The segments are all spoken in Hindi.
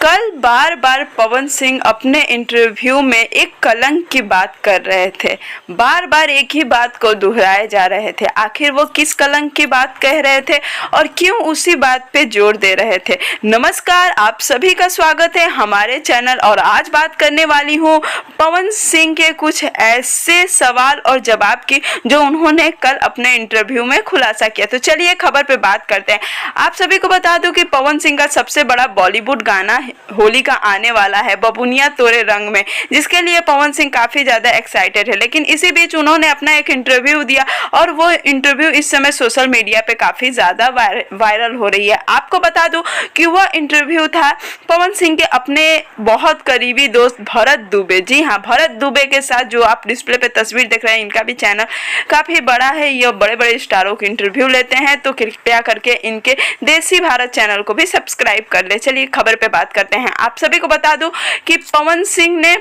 कल बार बार पवन सिंह अपने इंटरव्यू में एक कलंक की बात कर रहे थे। बार बार एक ही बात को दोहराए जा रहे थे। आखिर वो किस कलंक की बात कह रहे थे और क्यों उसी बात पे जोर दे रहे थे। नमस्कार, आप सभी का स्वागत है हमारे चैनल। और आज बात करने वाली हूँ पवन सिंह के कुछ ऐसे सवाल और जवाब की जो उन्होंने कल अपने इंटरव्यू में खुलासा किया। तो चलिए खबर पे बात करते हैं। आप सभी को बता दूं कि पवन सिंह का सबसे बड़ा बॉलीवुड गाना होली का आने वाला है, बबुनिया तोरे रंग में, जिसके लिए पवन सिंह काफी ज्यादा एक्साइटेड है। लेकिन इसी बीच उन्होंने अपना एक इंटरव्यू दिया और वो इंटरव्यू इस समय सोशल मीडिया पे काफी ज्यादा वायरल हो रही है। आपको बता दूं कि वह इंटरव्यू था पवन सिंह के अपने बहुत करीबी दोस्त भरत दुबे, जी हाँ, भरत दुबे के साथ, जो आप डिस्प्ले पे तस्वीर देख रहे हैं। इनका भी चैनल काफी बड़ा है, ये बड़े बड़े स्टारों के इंटरव्यू लेते हैं, तो कृपया करके इनके देसी भारत चैनल को भी सब्सक्राइब कर ले। चलिए खबर पे बात करते हैं। आप सभी को बता दूं कि पवन सिंह ने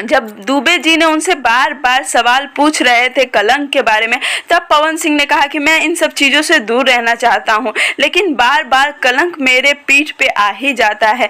जब दुबे जी ने उनसे बार बार सवाल पूछ रहे थे कलंक के बारे में, तब पवन सिंह ने कहा कि मैं इन सब चीज़ों से दूर रहना चाहता हूं, लेकिन बार बार कलंक मेरे पीठ पे आ ही जाता है।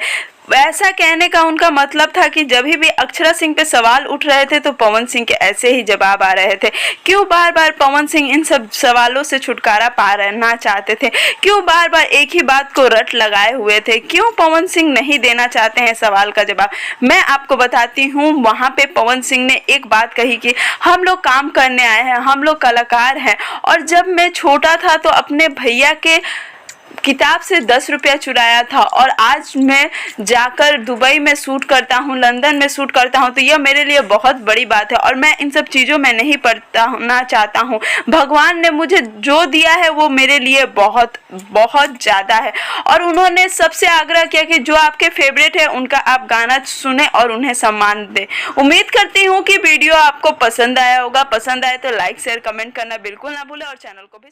ऐसा कहने का उनका मतलब था कि जब भी अक्षरा सिंह पे सवाल उठ रहे थे तो पवन सिंह के ऐसे ही जवाब आ रहे थे। क्यों बार बार पवन सिंह इन सब सवालों से छुटकारा पाना चाहते थे? क्यों बार बार एक ही बात को रट लगाए हुए थे? क्यों पवन सिंह नहीं देना चाहते हैं सवाल का जवाब? मैं आपको बताती हूँ। वहाँ पे पवन सिंह ने एक बात कही कि हम लोग काम करने आए हैं, हम लोग कलाकार हैं, और जब मैं छोटा था तो अपने भैया के किताब से 10 रुपया चुराया था, और आज मैं जाकर दुबई में शूट करता हूँ, लंदन में शूट करता हूँ, तो यह मेरे लिए बहुत बड़ी बात है और मैं इन सब चीज़ों में नहीं पड़ना चाहता हूँ। भगवान ने मुझे जो दिया है वो मेरे लिए बहुत बहुत ज़्यादा है। और उन्होंने सबसे आग्रह किया कि जो आपके फेवरेट है उनका आप गाना सुने और उन्हें सम्मान दें। उम्मीद करती हूँ कि वीडियो आपको पसंद आया होगा। पसंद आए तो लाइक शेयर कमेंट करना बिल्कुल ना भूलें और चैनल को भी